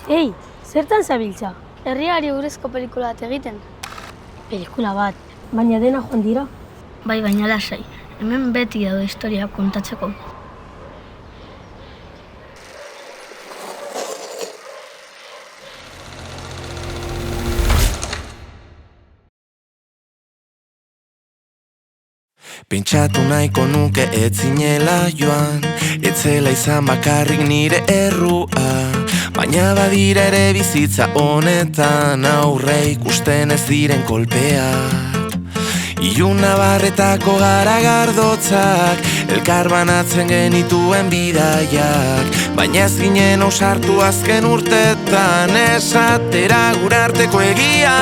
Ei, zertan zabiltza? Herriari buruzko pelikula bat egiten. Pelikula bat, baina dena joan dira? Bai, baina lasai. Hemen beti daude historia kontatzeko. Pentsatu nahiko nuke ez zinela joan, ez zela izan bakarrik nire errua, baina badira ere bizitza honetan aurre ikusten ez diren kolpeak. Iluna barretako garagardotzak, elkar banatzen genituen bidaiak, baina ez ginen osartu azken urtetan esatera gure arteko egiak.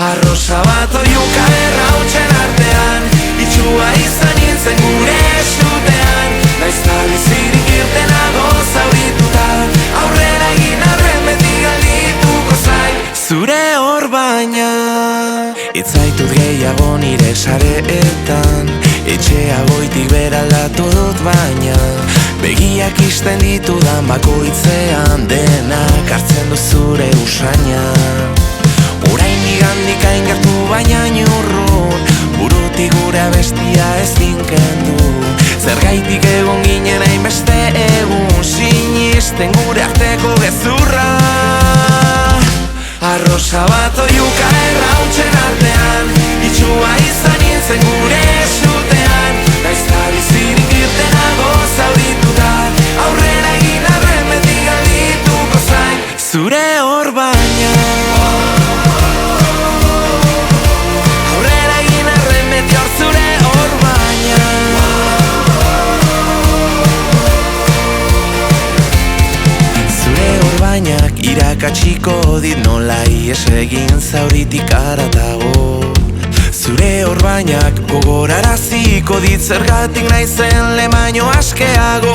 Arrosa bat oiuka errautsen artean, itxua izan nintzen gure esutean, naizta bizirik irtenago zaurituta, aurrera egin arren beti galdituko zain. Zure hor baina, itzaitut gehiago nire sareetan, etxea goitik beraldatu dut baina, begiak isten ditudan bakoitzean, denak hartzen du zure usaina. Orain igandik hain gertu baina inurrun, burutik gure bestia ezin kendu. Zergaitik egon ginen hainbeste egun, sinisten gure arteko gezurra. Arrosa bat oiuka errautsen artean, itxua izan nintzen gure esutean, naizta bizirik irtenago zaurituta, aurrera egin arren beti galdituko zain. Zure hor baina, irakatsiko dit nola ies egin zauritik aratago. Zure orbainak gogoraraziko dit zergatik naizen lemaino askeago.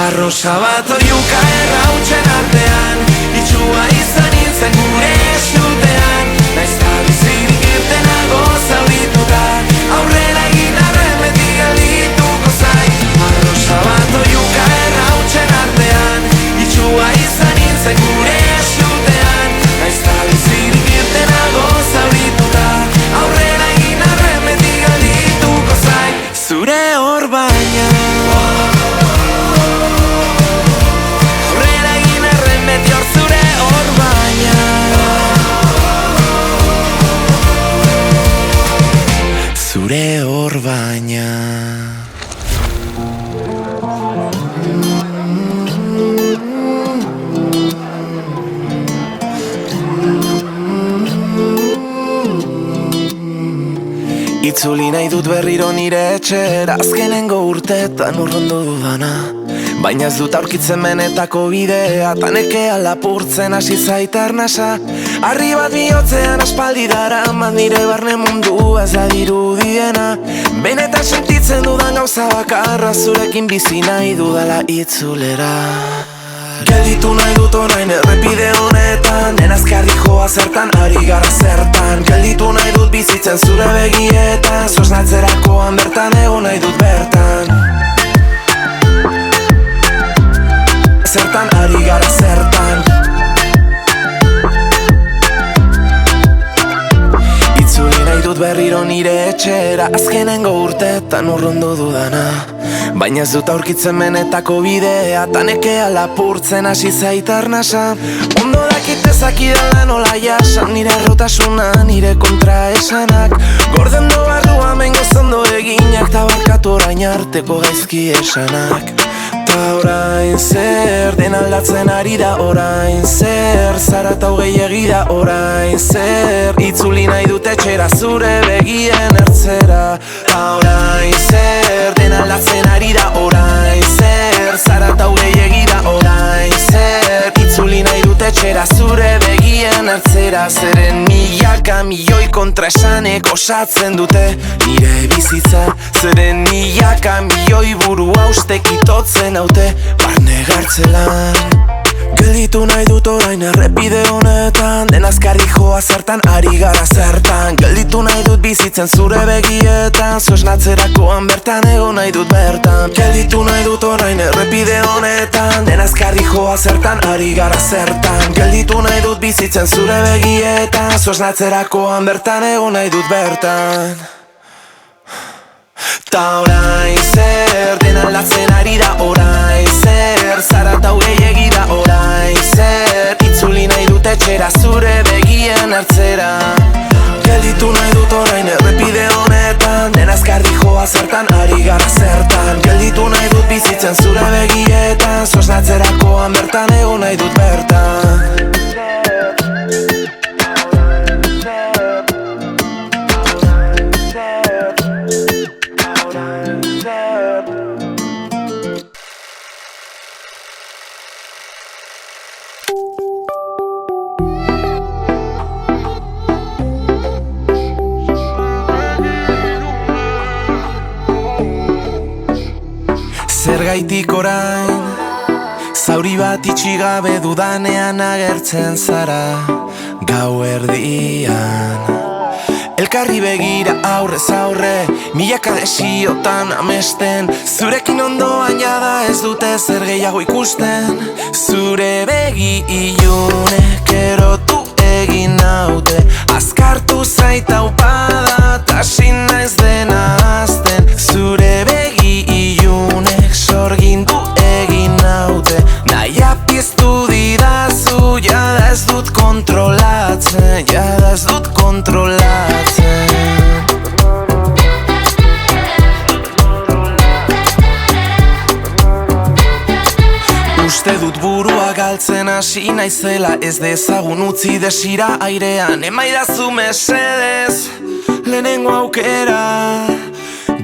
Arrosa bat oiuka errautsen artean, itxua izan nintzen gure esutean, naizta bizirik irtenago zaurituta, aurrera egin arren beti galdituko zain. Arrosa bat oiuka errautsen artean, itxua izan nintzen gure esutean, naizta bizirik irtenago zaurituta, aurrera egin arren beti galdituko zain. Zure hor baina, aurrera egin arren beti hor zure hor baina, zure hor baina. Itzuli nahi dut berriro nire etxera, azkenengo urtetan urrundu dudana, baina ez dut aurkitzen benetako bidea, tanekea lapurtzen hasi zait arnasa. Arri bat bihotzean aspaldi daramat nire barne mundu ez da dirudiena, benetan sentitzen dudan gauza bakarra, zurekin bizi nahi dudala itzulera. Gelditu nahi dut orain errepide honetan, denazkarri joa zertan, ari gara zertan. Gelditu nahi dut bizitzen zure begietan, zosnatzerakoan bertan egon nahi dut bertan. Zertan, ari gara zertan. Itzuli nahi dut berriro nire etxera, azkenengo urtetan urrundu dudana, baina ez dut aurkitzen benetako bidea, tanekea lapurtzen hasi zait arnasa. Ondo dakit ezakidala nola jasan, nire errotasuna, nire kontraesanak, gorden do barruan bengo zondo eginak, ta barkatu orain arteko gaizki esanak. Ta orain zer, den aldatzen ari da orain zer, zara eta hogei egida orain zer, itzuli nahi dut etxera zure begien ertzera. Ta orain zer, den aldatzen ari da orain zer, zara eta hogei egida orain zer, itzuli nahi dut etxera zure begien ertzera. Zeren milaka milioi kontraesanek osatzen dute nire bizitza, zeren milaka milioi burua ustek itotzen haute barne gartzelan. Gelditu nahi dut orain errepide honetan, denazkarri joa zertan, ari gara zertan. Gelditu nahi dut bizitzen zure begietan, zosnatzerakoan bertan egon nahi dut bertan. Gelditu nahi dut orain errepide honetan, joa zertan, ari gara zertan. Gelditu nahi dut bizitzen zure begietan, zosnatzerakoan bertan egon nahi dut bertan. Ta orain zer, dena aldatzen ari da orain zer, zara tau gehiegi da orain zer, itzuli nahi dut etxera zure begien hartzera. Gelditu nahi dut orain errepide honetan, dena azkardi joa zertan, ari gara zertan. Gelditu nahi dut bizitzen zure begietan, zosnatzerakoan bertan egon nahi dut bertan. Zergaitik orain, zauri bat itxigabe dudanean agertzen zara gau erdian. Elkarri begira aurrez aurre, milaka desiotan amesten, zurekin ondoan jada ez dute zer gehiago ikusten. Zure begi ilunek erotu egin naute, azkartu zaita upada, tasin naiz dena azten. Zure begi ilunek sorgindu egin naute, naia piztu didazu, jada ez dut kontrolatzen, jada ez dut kontrolatzen. Uste dut burua galtzen hasi naizela, ez dezagun utzi desira airean, emaidazu mesedez lehenengo aukera.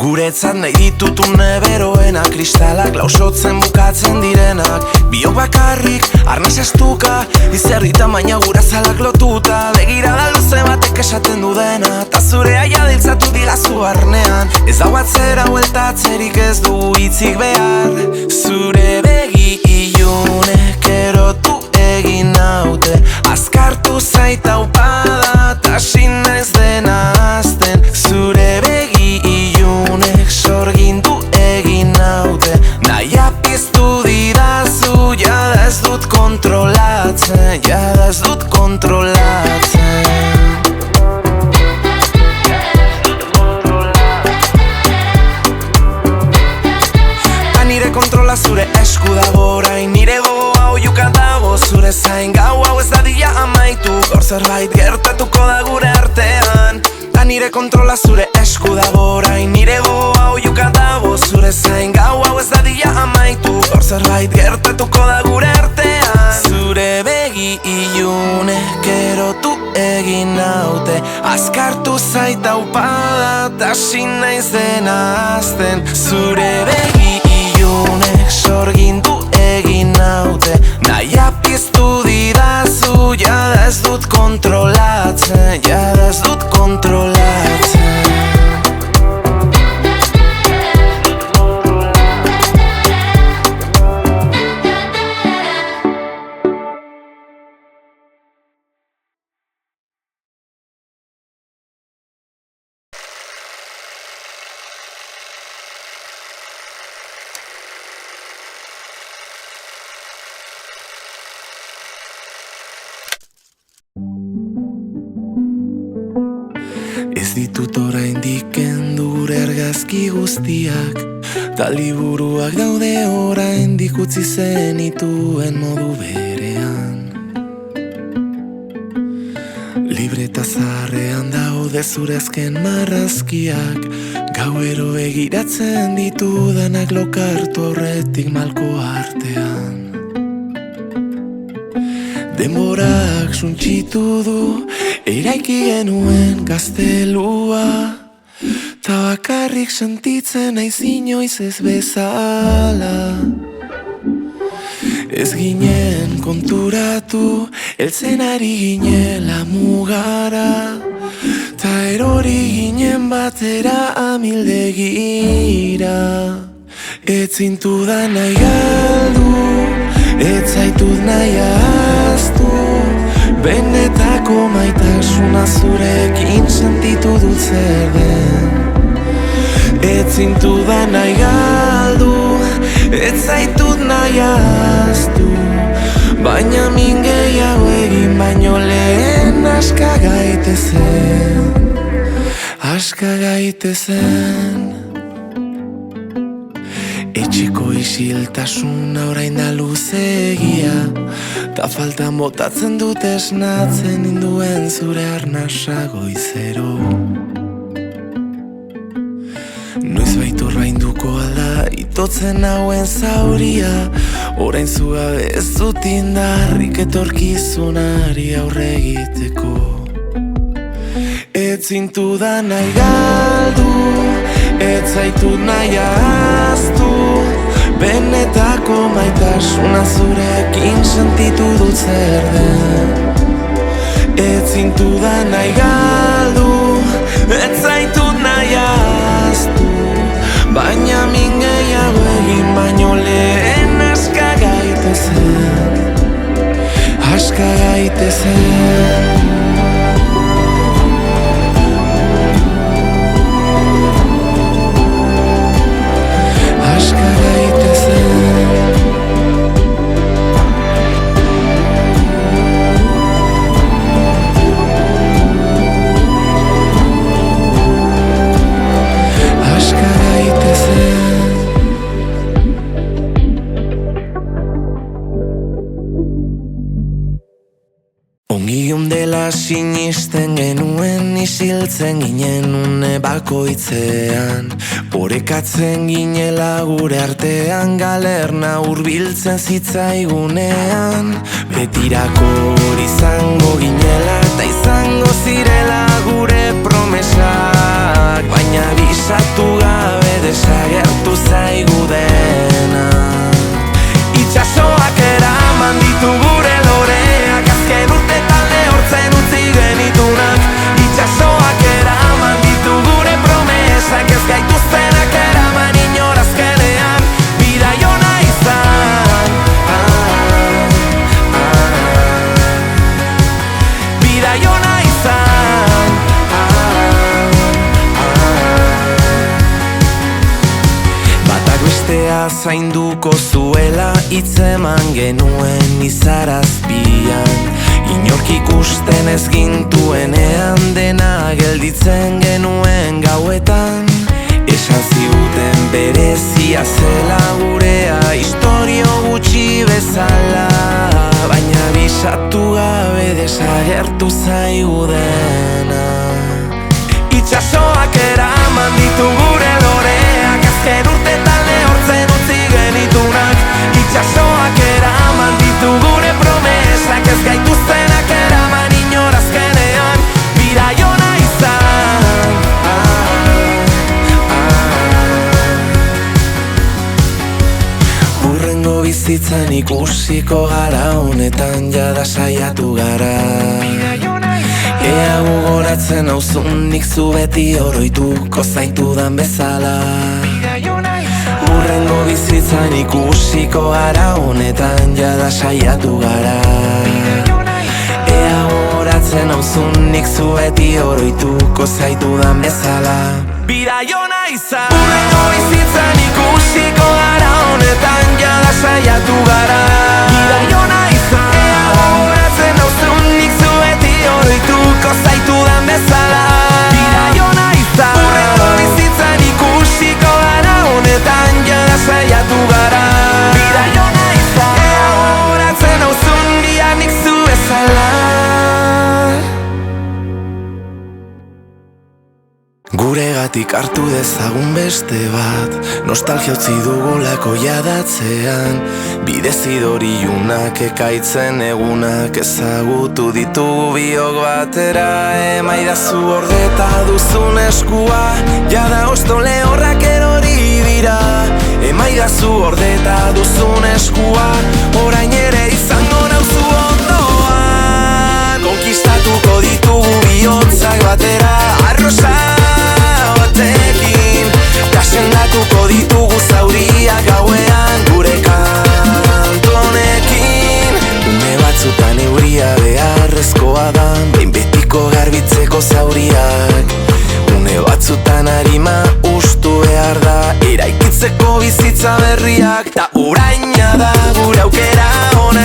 Guretzat nahi ditut beroena, kristalak lausotzen bukatzen direnak. Biok bakarrik, arnaz estuka, izerdita baina gura zalak lotuta. Begirada luze batek esaten du dena, ta zure aia diltzatu digazu barnean. Ez dago atzera hueltatzerik ez du hitzik behar. Zure begi ilunek erotu egin naute, azkartu zaita upada, tasin naiz dena azten. Zure begi ilunek sorgindu egin naute, naia piztu didazu, jada ez dut kontrolatzen, jada ez dut kontrolatzen. Ta nire kontrola zure esku dago orain, nire gogoa oiuka dago zure zain. Gau hau ez dadila amaitu, gaur zerbait gertatuko da gure artean. Ta nire kontrola zure esku dago orain, nire gogoa oiuka dago zure zain. Gau hau ez dadila amaitu, gaur zerbait gertatuko da gure artean. Zure begi ilunek erotu egin naute, azkartu zaita upada, tasin naiz dena azten. Zure begi ilunek sorgindu egin naute, naia piztu didazu, jada ez dut kontrolatzen, jada ez dut kontrolatzen. Ez ditut oraindik kendu gure argazki guztiak, ta liburuak daude oraindik utzi zenituen modu berean. Libreta zaharrean daude zure azken marrazkiak, gauero begiratzen ditudanak lokartu aurretik malko artean. Denborak suntsitu du, eraiki genuen gaztelua, ta bakarrik sentitzen naiz inoiz ez bezala. Ez ginen konturatu, heltzen ari ginela mugara, ta erori ginen batera amildegira. Ez zintudan nahi galdu, ez zaitut nahi ahaztu, benetako maitasuna zurekin sentitu dut zer den. Ez zintudan nahi galdu, ez zaitut nahi ahaztu, baina min gehiago egin baino lehen aska gaitezen. Etxeko isiltasuna orain da luzegia, ta faltan botatzen dut esnatzen induen zure arnasa goizero. Noiz baitu ordainduko alda itotzen hauen zauria, orain zu gabe ez dut indarrik etorkizunari aurre egiteko. Ez zintudan nahi galdu, ez zaitut nahi ahaztu, benetako maitasuna zurekin sentitu dut zer den. Ez zintudan nahi galdu, ez zaitut nahi ahaztu, baina min gehiago egin baino lehen aska gaitezen. Ongion dela sinisten genuen, isiltzen ginen une bakoitzean, orekatzen ginela gure artean, galerna hurbiltzen zitzaigunean. Betirako hori izango ginela eta izango zirela gure promesak, baina bisatu gabe desagertu zaigu dena. Itxasoak eraman ditu gure loreak, azken urtetan lehortzen utzi genitunak. Itxasoak eraman ditu gure promesak, ez gaituztenak eraman inorazkenean. Bidaiona izan, bidaiona izan, batak bestea zainduko zuela hitzeman genuen izarazpian. Inork ikusten ez gintuenean, dena gelditzen genuen gauetan. Esan ziguten berezia zela gurea, istorio gutxi bezala, baina bisatu gabe desagertu zaigu dena. Itxasoak eraman ditu gure loreak, azken urtetan lehortzen utzi genitunak. Itxasoak eraman ditu gure promesak, ez gaituztenak eraman inorazkenean. Bidaiona izan, hurrengo bizitzan ikusiko gara, honetan jada saiatu gara. Ea gogoratzen nauzun nik zu beti oroituko zaitudan bezala. Hurrengo bizitzan ikusiko gara, honetan jada saiatu gara. Ea gogoratzen nauzun nik zu beti oroituko zaitudan bezala. Bidaiona izan, hurrengo bizitzan ikusiko gara, honetan jada saiatu gara. Bidaiona izan, ea gogoratzen nauzun nik zu beti oroituko zaitudan bezala. Bidaiona izan, hurrengo bizitzan ikusiko gara, honetan jada saiatu gara. Bidaiona izan, ea gogoratzen nauzun biak nik zu bezala. Guregatik hartu dezagun beste bat, nostalgia utzi dugulako jadatzean. Bidezidori junak ekaitzen egunak ezagutu ditugu biok batera. Emaidazu ordeta duzun eskua, jada osto lehorrak erori dira. Emaidazu ordeta duzun eskua, orain ere izango nauzu ondoan. Konkistatuko ditugu bihotzak batera, arrosa batekin, kasendatuko ditugu zauriak gauean gure kantonekin. Une batzutan euria beharrezkoa da, behin betiko garbitzeko zauriak. Une batzutan harima ustu behar da, eraikitzeko bizitza berriak. Ta oraina da gure aukera ona.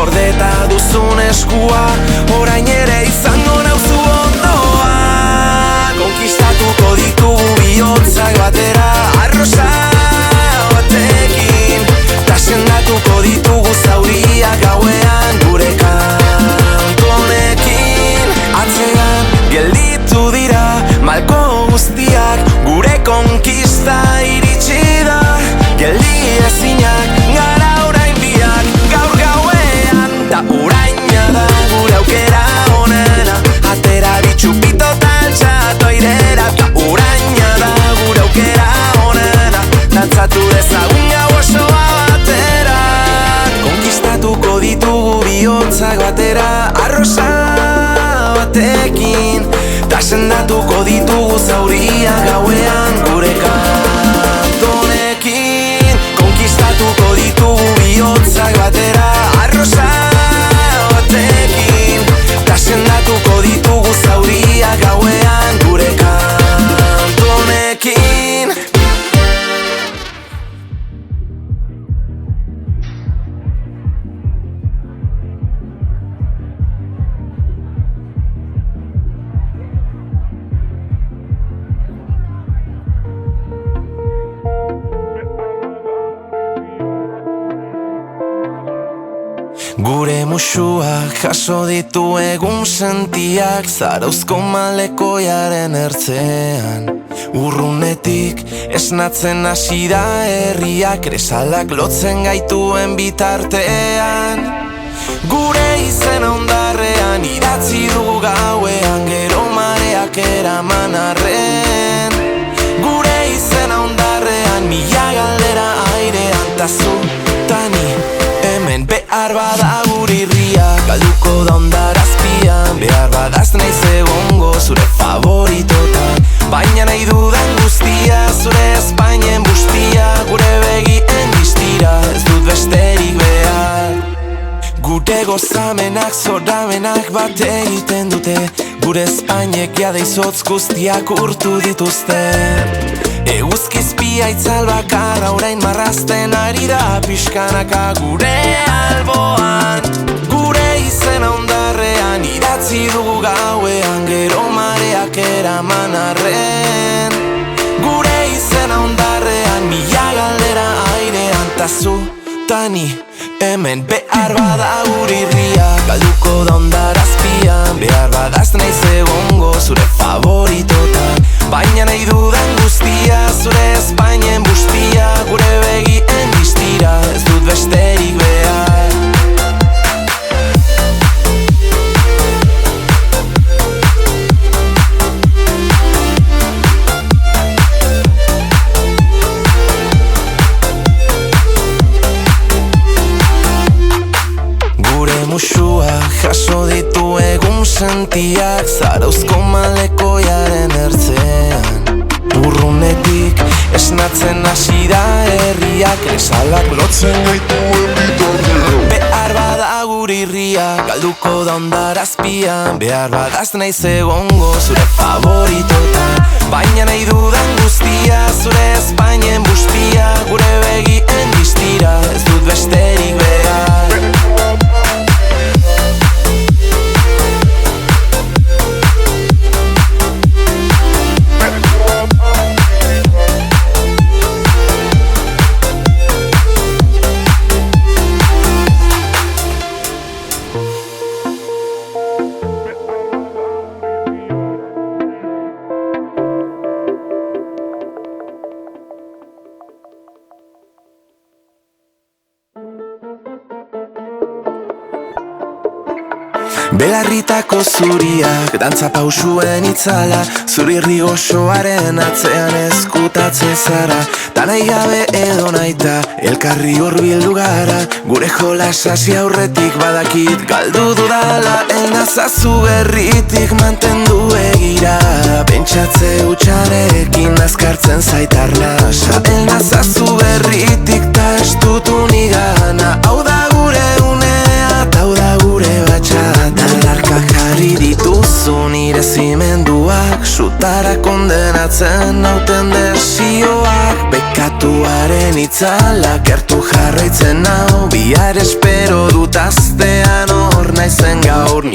gordeta duzun eskua, orain ere izango nauzu ondoan. Konkistatuko ditugu bihotzak batera, arrosa batekin, ta sendatuko ditugu zauriak gauean gure kantonekin. Atzean gelditu dira malko guztiak, gure konkista iritsi da. Geldi ezinak gara orain biak, gaur gauean, ta uraina da gure aukera onena. Atera bitxupito taltxatu airera, ta uraina da gure aukera onena. Dantzatu dezagun gau osoa batera, konkistatuko ditugu bihotzak batera, arrosa batekin, ta sendatuko ditugu zauriak gauean gure kantonekin. Konkistatuko ditugu bihotzak batera, arrosa batekin, ta sendatuko ditugu zauriak gauean gure kantonekin. Gure musuak jaso ditu egun sentiak, zarauzko malekoiaren ertzean. Urrunetik esnatzen hasi da herriak, kresalak lotzen gaituen bitartean. Gure izena ondarrean idatzi dugu gauean, gero mareak eraman arren. Gure izena ondarrean mila galdera airean, ta zu tani hemen behar bada gure irria, galduko da ondarazpian. Behar badaz naiz egongo zure favoritotan, baina nahi dudan guztia zure Espainien bustia. Gure begien distira, ez dut besterik behar. Gure gozamenak zoramenak bat egiten dute, gure Espainek jada izotz guztiak urtu dituzte. Eguzkizpia itzal bakarra orain marrazten ari da pixkanaka gure alboan. Gure izena ondarrean idatzi dugu gauean, gero mareak eraman arren. Gure izena ondarrean mila galdera airean, ta zu tani hemen behar bada gure irria, galduko da ondarazpian. Behar badaz naiz egongo zure favoritotan, baina nahi dudan guztia zure Espainien bustia. Gure begien distira, ez dut besterik behar. Gure musuak jaso ditu egun sentiak, zarauzko malekoiaren ertzean. Urrunetik esnatzen hasi da herriak, kresalak lotzen gaituen bitartean. Behar bada gure irria, galduko da ondarazpian. Behar badaz naiz egongo zure favoritotan, baina nahi dudan guztia zure Espainien bustia. Gure begien distira, ez dut besterik behar. Belarritako zuriak, dantza pausuen itzala, zurirri goxoaren atzean eskutatzen zara. Ta nahi gabe edo naita, elkarri hurbildu gara, gure jolasasi aurretik badakit galdu dudala. Elnazazu berritik mantendu egira, pentsatze hutsarekin azkartzen zaitarna. Elnazazu berritik ta estutu nigana, hau da gure unea, hau da gure batxata. Larkak jarri dituzu nire zimenduak, sutara kondenatzen nauten desioak. Bekatuaren itzalak gertu jarraitzen nau, bihar espero dut astea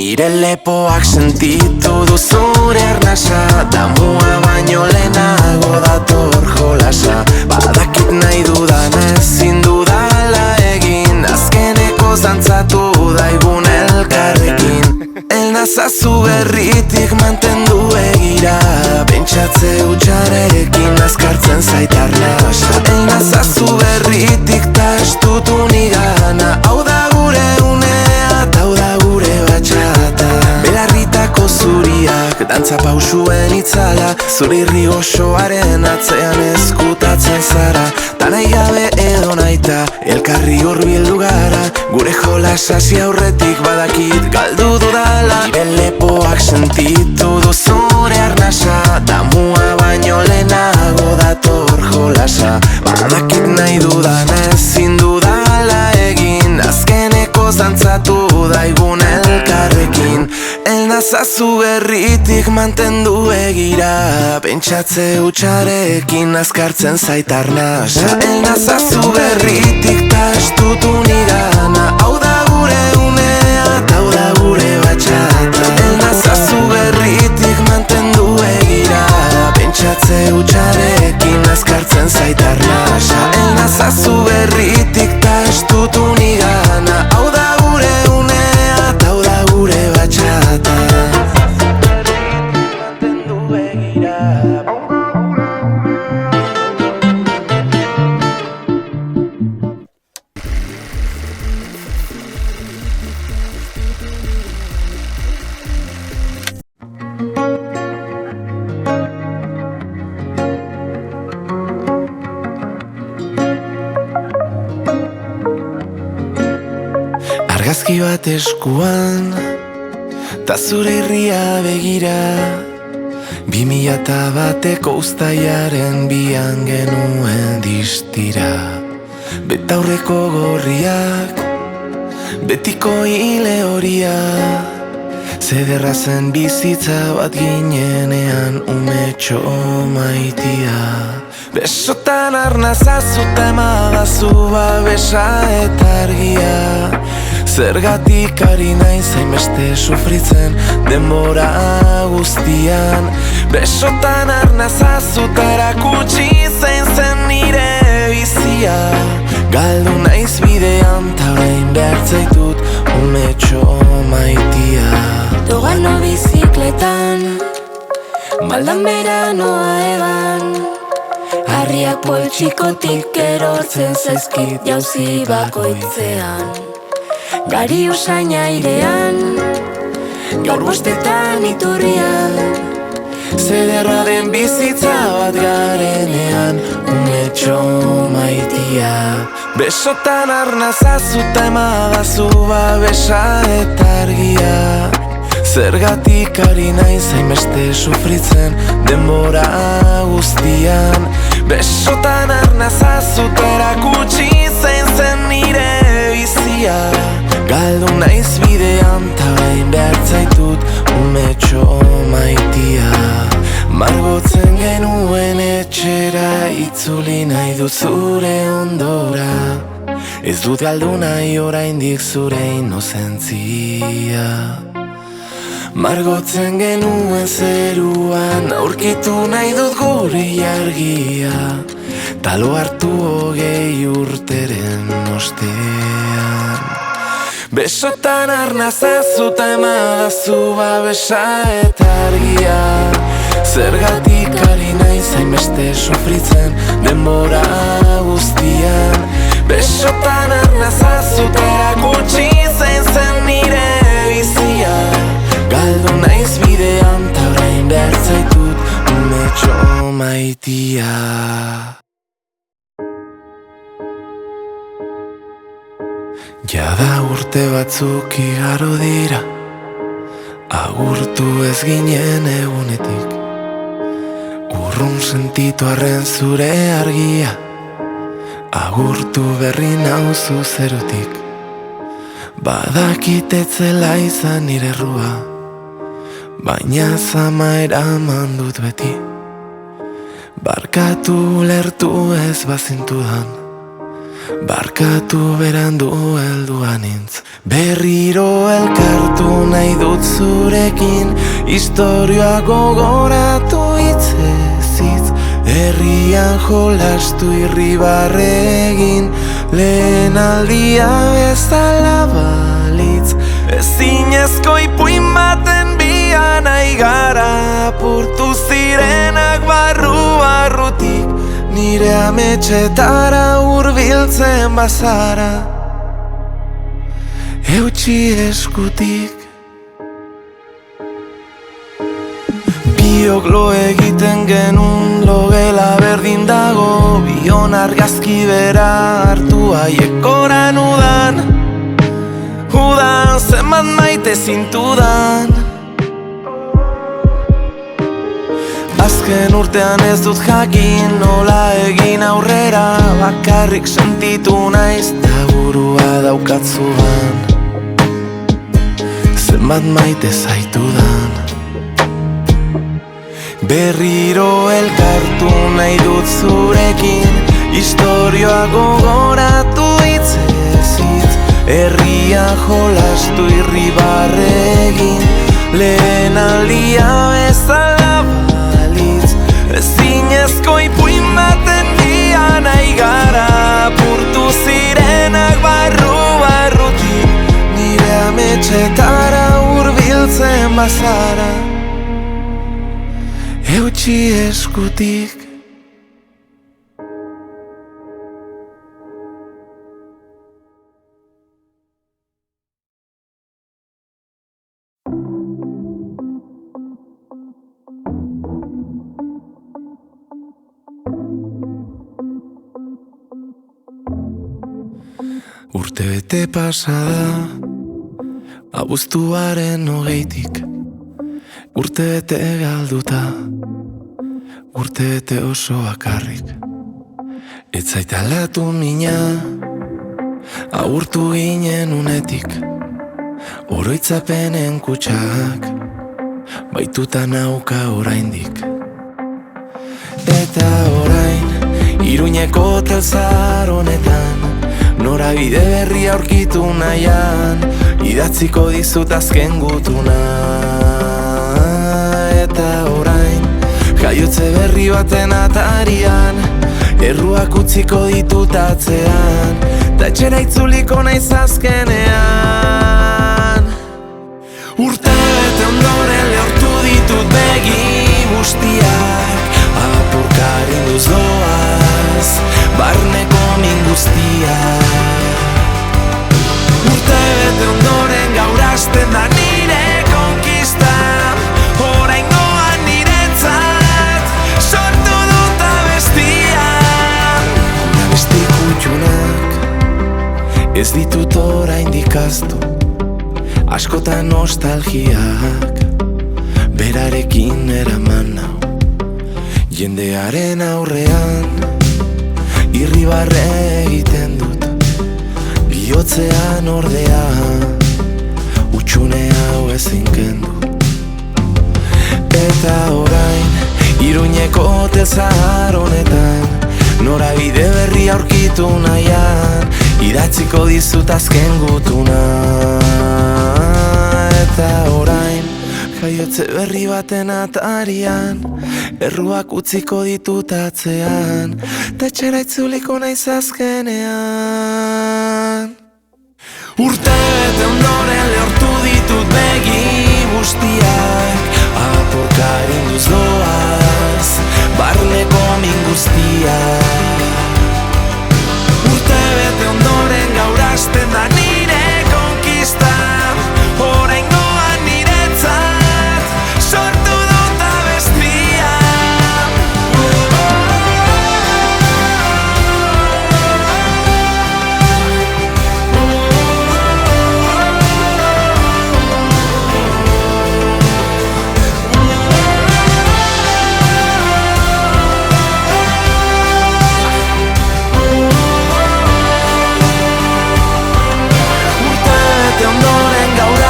Nire lepoak sentitu du zure arnasa, damua baino lehenago dator jolasa. Badakit nahi dudan ezin dudala egin, azkeneko zantzatu daigun elkarrekin. El nazazu berritik mantendu egira, pentsatze hutsarekin azkartzen zaitar nasa. El nazazu berritik ta estutu nigana, hau da gure unea, hau da gure batxata. Belarritako zuriak, dantza pausuen itzala, zurirri osoaren atzean eskutatzen zara. Ta nahi gabe edo naita, elkarri hurbildu gara, gure jolas hasi aurretik badakit galdu dudala. Nire lepoak sentitu du zure arnasa, damua baino lehenago dator jolasa. Badakit nahi dudan ezin dudala egin, azkeneko zantzatu daigun elkarrekin. El nazazu berritik mantendu egira, pentsatze hutsarekin azkartzen zaitar nasa. El nazazu berritik ta estutu nigana, hau da gure unea, hau da gure batxata. El nazazu berritik mantendu egira, pentsatze hutsarekin azkartzen zaitar nasa. El nazazu berritik ta estutu nigana, hau da gure unea, hau da gure batxata. Argazki bat eskuan, ta zure irria begira, 2001ko uztailaren 2an genuen distira. Betaurreko gorriak, betiko hile horia, zederra zen bizitza bat ginenean umetxo maitia. Besotan arnazazu ta emadazu babesa eta argia, zergatik ari naiz hainbeste sufritzen denbora guztian. Besotan arnazazu ta erakutsi zein zen nire bizia. Galdu naiz bidean ta orain behar zaitut umetxo maitia. Dogano bizikletan, maldan beranoa eban, harriak poltsikotik erortzen zaizkit jauzi bakoitzean. Gari usain airean, gaur bostetan iturrian, zederra den bizitza bat garenean umetxo maitia. Besotan arnazazu ta emadazu babesa eta argia, zergatik ari naiz hainbeste sufritzen denbora guztian. Besotan arnazazu ta erakutsi zein zen nire bizia. Galdu naiz bidean ta orain behar zaitut umetxo maitia. Margotzen genuen etxera, itzuli nahi dut zure ondora. Ez dut galdu nahi oraindik zure inozentzia. Margotzen genuen zeruan, aurkitu nahi dut gure argia, talo hartu 20 urteren ostean. Besotan arnazazu ta emadazu babesa eta argia, zergatik ari naiz hainbeste sufritzen denbora guztian. Besotan arnazazu ta erakutsi zein zen nire bizia. Galdu naiz bidean ta orain behar zaitut umetxo maitia. Jada urte batzuk igaro dira, agurtu ez ginen egunetik. Urrun sentitu arren zure argia, agurtu berri nauzu zerutik. Badakit ez zela izan nire errua, baina zama eraman dut beti. Barkatu lertu ez bazintudan, barkatu berandu heldu anintz. Berriro elkartu nahi dut zurekin, istorioa gogoratu hitzez hitz. Herrian jolastu irribarre egin, lehen aldia bezala balitz. Ezinezko ipuin baten bian aigara, apurtu zirenak barrutik, nire ametxetara hurbiltzen bazara. Eutsi eskutik biok lo egiten genuen logela berdin dago, bion argazki bera hartu haiek oran udan zenbat maite zintudan. Azken urtean ez dut jakin nola egin aurrera, bakarrik sentitu naiz ta burua daukatzuan. Zenbat maite zaitudan. Berriro elkartu nahi dut zurekin, istorioa gogoratu hitzez hitz. Herrian jolastu irribarre egin, lehen aldia bezala balitz. Ezinezko ipuin baten dian aigara, apurtu zirenak barrutik, nire ametxetara hurbiltzen bazara. Eutsi eskutik Urtebete pasada, abuztuaren 20tik, urtebete galduta, urtebete oso bakarrik. Ez zait aldatu mina, agurtu ginen unetik, oroitzapenen kutsak, baituta nauka oraindik. Eta orain, Iruñeko hotel zahar honetan, norabide berria aurkitu nahian, idatziko dizut azken gutuna. Eta orain, jaiotze berri baten atarian, erruak utziko ditut atzean, ta etxera itzuliko naiz azkenean. Urtebete ondoren lehortu ditut begi guztiak, apurkari duz doaz, barneko min guztiak. Urtebete ondoren gaur hasten da nire konkista, oraingoan niretzat sortu dut abestia. Abesti kutxunak ez ditut oraindik ahaztu, askotan nostalgiak berarekin eraman nau. Jendearen aurrean irribarre egiten dut, bihotzean ordea utxune hau ezin kendu. Eta orain, Iruñeko hotel zahar honetan, norabide berri aurkitu nahian, idatziko dizut azken gutuna. Eta orain, jaiotze berri baten atarian, erruak utziko ditut atzean, ta etxera itzuliko naiz azkenean. Urtebete ondoren lehortu ditut begi guztiak, apurkari duz doaz, barneko min guztiak. Urtebete ondoren gaur hasten da nire konkista, oraingoan niretzat sortu dut abestia.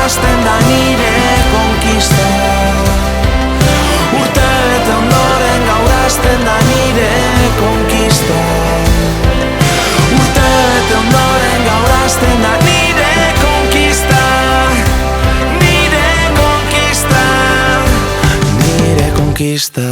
Hasten da nire konkista. Urtebete ondoren gaur hasten da nire konkista. Urtebete ondoren gaur hasten da nire konkista. artista.